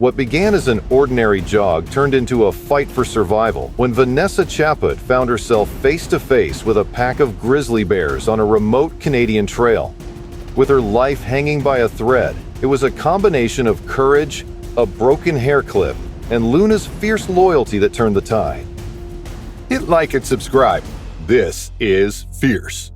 What began as an ordinary jog turned into a fight for survival when Vanessa Chaput found herself face to face with a pack of grizzly bears on a remote Canadian trail. With her life hanging by a thread, it was a combination of courage, a broken hair clip, and Luna's fierce loyalty that turned the tide. Hit like and subscribe. This is Fierce.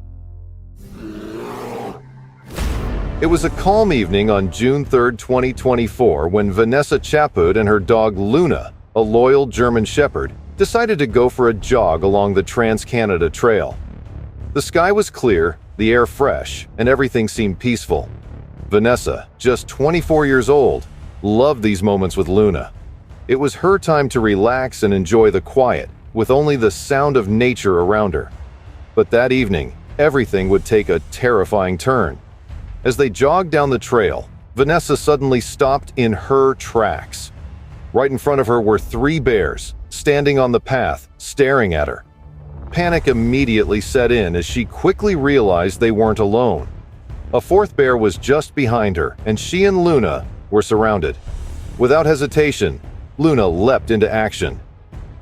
It was a calm evening on June 3, 2024, when Vanessa Chaput and her dog Luna, a loyal German Shepherd, decided to go for a jog along the Trans-Canada Trail. The sky was clear, the air fresh, and everything seemed peaceful. Vanessa, just 24 years old, loved these moments with Luna. It was her time to relax and enjoy the quiet, with only the sound of nature around her. But that evening, everything would take a terrifying turn. As they jogged down the trail, Vanessa suddenly stopped in her tracks. Right in front of her were 3 bears, standing on the path, staring at her. Panic immediately set in as she quickly realized they weren't alone. A 4th bear was just behind her, and she and Luna were surrounded. Without hesitation, Luna leapt into action.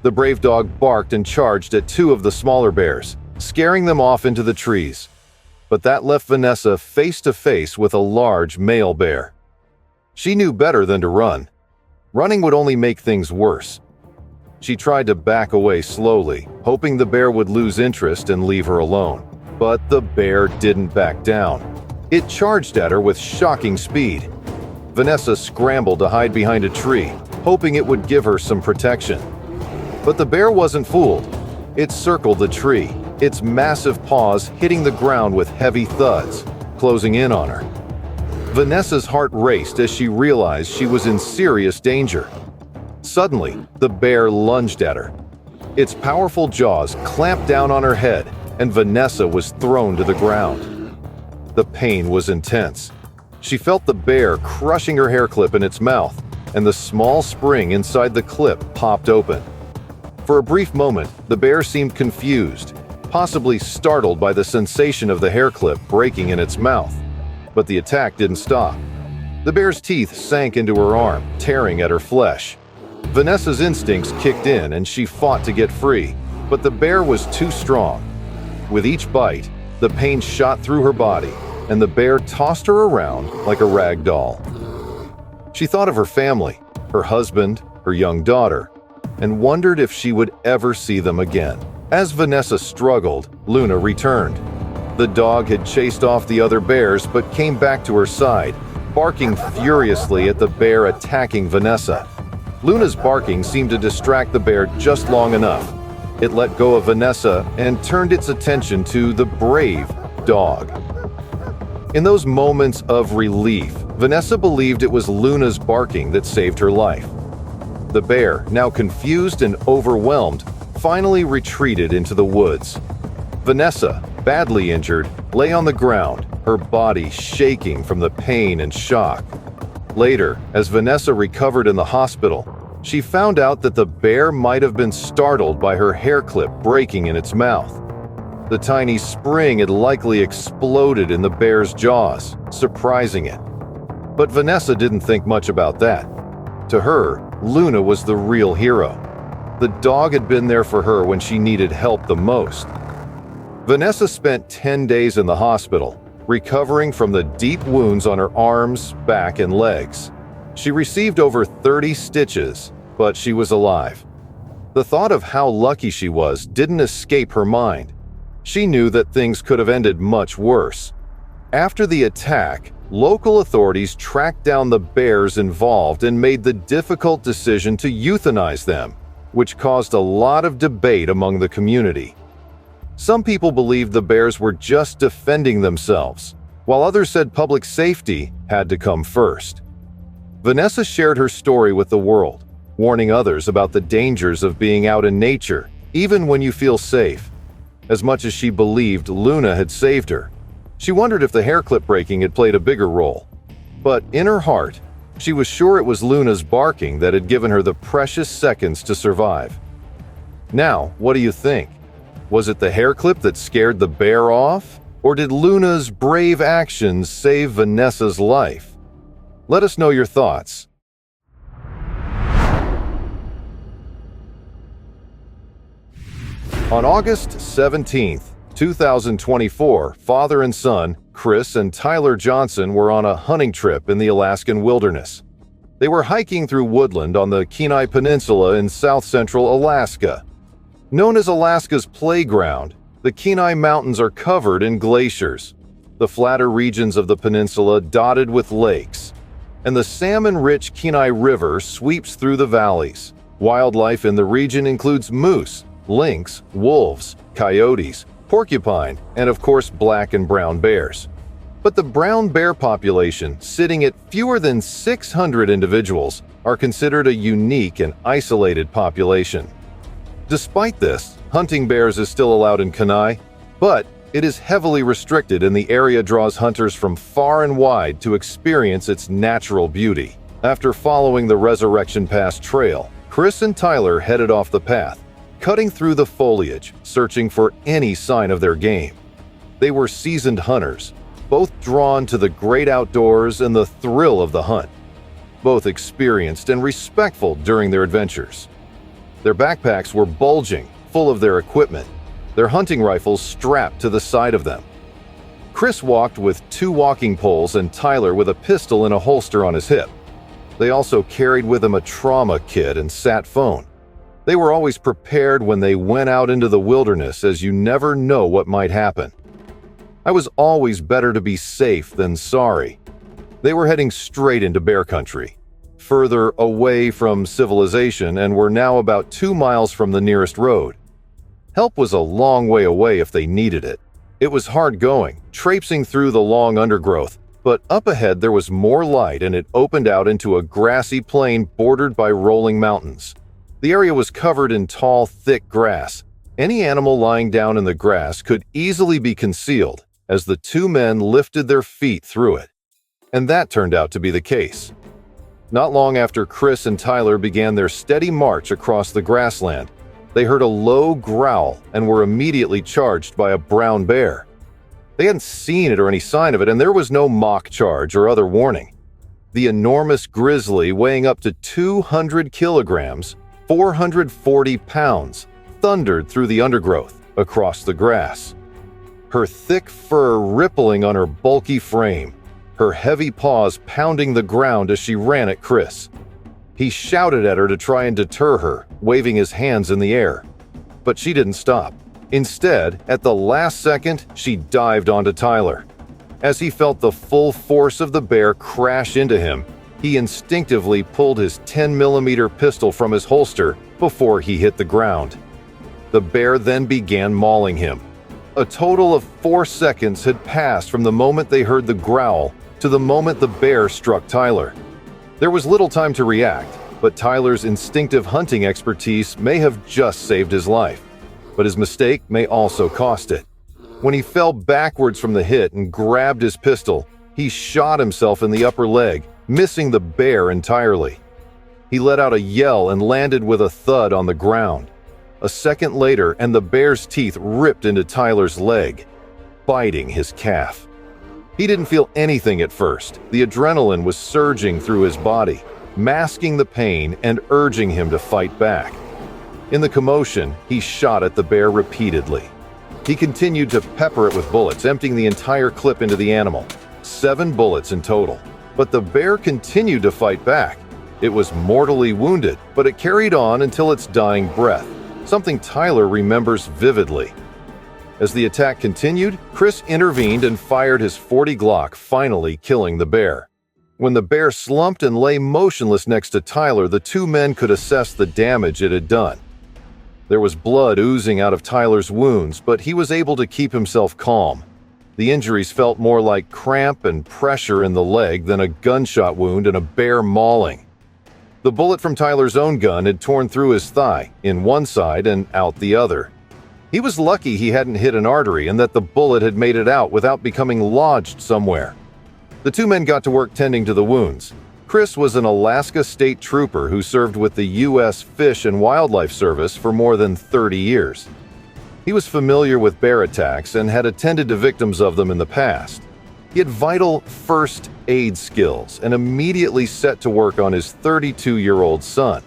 The brave dog barked and charged at 2 of the smaller bears, scaring them off into the trees. But that left Vanessa face to face with a large male bear. She knew better than to run. Running would only make things worse. She tried to back away slowly, hoping the bear would lose interest and leave her alone. But the bear didn't back down. It charged at her with shocking speed. Vanessa scrambled to hide behind a tree, hoping it would give her some protection. But the bear wasn't fooled. It circled the tree, its massive paws hitting the ground with heavy thuds, closing in on her. Vanessa's heart raced as she realized she was in serious danger. Suddenly, the bear lunged at her. Its powerful jaws clamped down on her head, and Vanessa was thrown to the ground. The pain was intense. She felt the bear crushing her hair clip in its mouth, and the small spring inside the clip popped open. For a brief moment, the bear seemed confused, possibly startled by the sensation of the hair clip breaking in its mouth. But the attack didn't stop. The bear's teeth sank into her arm, tearing at her flesh. Vanessa's instincts kicked in and she fought to get free, but the bear was too strong. With each bite, the pain shot through her body, and the bear tossed her around like a rag doll. She thought of her family, her husband, her young daughter, and wondered if she would ever see them again. As Vanessa struggled, Luna returned. The dog had chased off the other bears but came back to her side, barking furiously at the bear attacking Vanessa. Luna's barking seemed to distract the bear just long enough. It let go of Vanessa and turned its attention to the brave dog. In those moments of relief, Vanessa believed it was Luna's barking that saved her life. The bear, now confused and overwhelmed, finally retreated into the woods. Vanessa, badly injured, lay on the ground, her body shaking from the pain and shock. Later, as Vanessa recovered in the hospital, she found out that the bear might have been startled by her hair clip breaking in its mouth. The tiny spring had likely exploded in the bear's jaws, surprising it. But Vanessa didn't think much about that. To her, Luna was the real hero. The dog had been there for her when she needed help the most. Vanessa spent 10 days in the hospital, recovering from the deep wounds on her arms, back, and legs. She received over 30 stitches, but she was alive. The thought of how lucky she was didn't escape her mind. She knew that things could have ended much worse. After the attack, local authorities tracked down the bears involved and made the difficult decision to euthanize them, which caused a lot of debate among the community. Some people believed the bears were just defending themselves, while others said public safety had to come first. Vanessa shared her story with the world, warning others about the dangers of being out in nature, even when you feel safe. As much as she believed Luna had saved her, she wondered if the hair clip breaking had played a bigger role. But in her heart, she was sure it was Luna's barking that had given her the precious seconds to survive. Now, what do you think? Was it the hair clip that scared the bear off? Or did Luna's brave actions save Vanessa's life? Let us know your thoughts. On August 17, 2024, father and son, Chris and Tyler Johnson, were on a hunting trip in the Alaskan wilderness. They were hiking through woodland on the Kenai Peninsula in south-central Alaska. Known as Alaska's playground, the Kenai Mountains are covered in glaciers, the flatter regions of the peninsula dotted with lakes, and the salmon-rich Kenai River sweeps through the valleys. Wildlife in the region includes moose, lynx, wolves, coyotes, porcupine, and of course black and brown bears. But the brown bear population, sitting at fewer than 600 individuals, are considered a unique and isolated population. Despite this, hunting bears is still allowed in Kenai, but it is heavily restricted and the area draws hunters from far and wide to experience its natural beauty. After following the Resurrection Pass Trail, Chris and Tyler headed off the path, cutting through the foliage, searching for any sign of their game. They were seasoned hunters, both drawn to the great outdoors and the thrill of the hunt, both experienced and respectful during their adventures. Their backpacks were bulging, full of their equipment, their hunting rifles strapped to the side of them. Chris walked with 2 walking poles and Tyler with a pistol in a holster on his hip. They also carried with them a trauma kit and sat phone. They were always prepared when they went out into the wilderness, as you never know what might happen. I was always better to be safe than sorry. They were heading straight into bear country, further away from civilization, and were now about 2 miles from the nearest road. Help was a long way away if they needed it. It was hard going, traipsing through the long undergrowth, but up ahead there was more light and it opened out into a grassy plain bordered by rolling mountains. The area was covered in tall, thick grass. Any animal lying down in the grass could easily be concealed as the 2 men lifted their feet through it. And that turned out to be the case. Not long after Chris and Tyler began their steady march across the grassland, they heard a low growl and were immediately charged by a brown bear. They hadn't seen it or any sign of it, and there was no mock charge or other warning. The enormous grizzly, weighing up to 200 kilograms, 440 pounds, thundered through the undergrowth, across the grass. Her thick fur rippling on her bulky frame, her heavy paws pounding the ground as she ran at Chris. He shouted at her to try and deter her, waving his hands in the air. But she didn't stop. Instead, at the last second, she dived onto Tyler. As he felt the full force of the bear crash into him, he instinctively pulled his 10mm pistol from his holster before he hit the ground. The bear then began mauling him. A total of 4 seconds had passed from the moment they heard the growl to the moment the bear struck Tyler. There was little time to react, but Tyler's instinctive hunting expertise may have just saved his life. But his mistake may also cost it. When he fell backwards from the hit and grabbed his pistol, he shot himself in the upper leg, missing the bear entirely. He let out a yell and landed with a thud on the ground. A second later, and the bear's teeth ripped into Tyler's leg, biting his calf. He didn't feel anything at first. The adrenaline was surging through his body, masking the pain and urging him to fight back. In the commotion, he shot at the bear repeatedly. He continued to pepper it with bullets, emptying the entire clip into the animal. 7 bullets in total. But the bear continued to fight back. It was mortally wounded, but it carried on until its dying breath, something Tyler remembers vividly. As the attack continued, Chris intervened and fired his .40 Glock, finally killing the bear. When the bear slumped and lay motionless next to Tyler, the 2 men could assess the damage it had done. There was blood oozing out of Tyler's wounds, but he was able to keep himself calm. The injuries felt more like cramp and pressure in the leg than a gunshot wound and a bear mauling. The bullet from Tyler's own gun had torn through his thigh, in one side and out the other. He was lucky he hadn't hit an artery and that the bullet had made it out without becoming lodged somewhere. The 2 men got to work tending to the wounds. Chris was an Alaska State Trooper who served with the U.S. Fish and Wildlife Service for more than 30 years. He was familiar with bear attacks and had attended to victims of them in the past. He had vital first aid skills and immediately set to work on his 32-year-old son.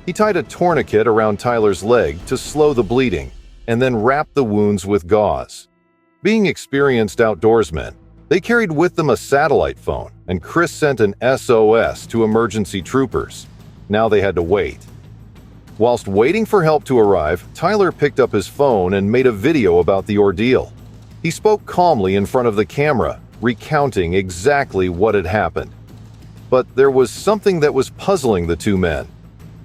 He tied a tourniquet around Tyler's leg to slow the bleeding and then wrapped the wounds with gauze. Being experienced outdoorsmen, they carried with them a satellite phone, and Chris sent an SOS to emergency troopers. Now they had to wait. Whilst waiting for help to arrive, Tyler picked up his phone and made a video about the ordeal. He spoke calmly in front of the camera, recounting exactly what had happened. But there was something that was puzzling the two men.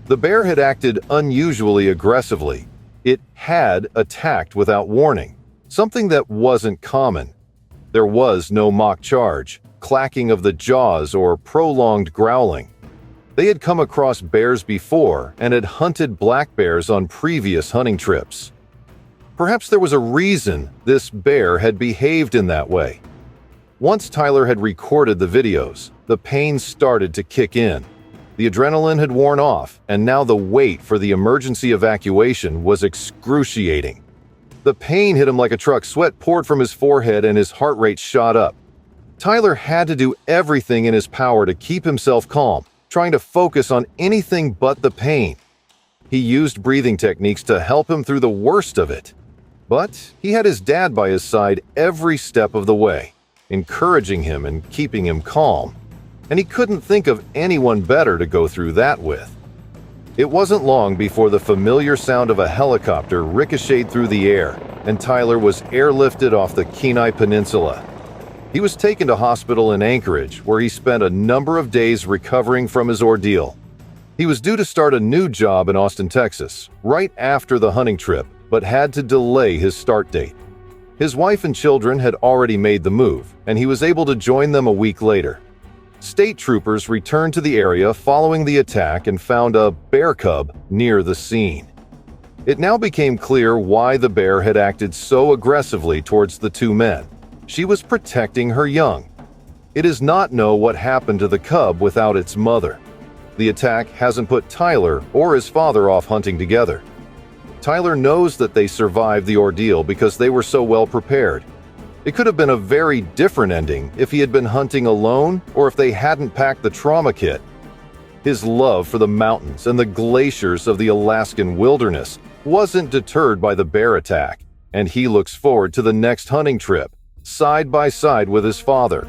The bear had acted unusually aggressively. It had attacked without warning, something that wasn't common. There was no mock charge, clacking of the jaws, or prolonged growling. They had come across bears before and had hunted black bears on previous hunting trips. Perhaps there was a reason this bear had behaved in that way. Once Tyler had recorded the videos, the pain started to kick in. The adrenaline had worn off, and now the wait for the emergency evacuation was excruciating. The pain hit him like a truck, sweat poured from his forehead, and his heart rate shot up. Tyler had to do everything in his power to keep himself calm, trying to focus on anything but the pain. He used breathing techniques to help him through the worst of it. But he had his dad by his side every step of the way, encouraging him and keeping him calm. And he couldn't think of anyone better to go through that with. It wasn't long before the familiar sound of a helicopter ricocheted through the air, and Tyler was airlifted off the Kenai Peninsula. He was taken to hospital in Anchorage, where he spent a number of days recovering from his ordeal. He was due to start a new job in Austin, Texas, right after the hunting trip, but had to delay his start date. His wife and children had already made the move, and he was able to join them a week later. State troopers returned to the area following the attack and found a bear cub near the scene. It now became clear why the bear had acted so aggressively towards the two men. She was protecting her young. It is not known what happened to the cub without its mother. The attack hasn't put Tyler or his father off hunting together. Tyler knows that they survived the ordeal because they were so well prepared. It could have been a very different ending if he had been hunting alone or if they hadn't packed the trauma kit. His love for the mountains and the glaciers of the Alaskan wilderness wasn't deterred by the bear attack, and he looks forward to the next hunting trip, side by side with his father,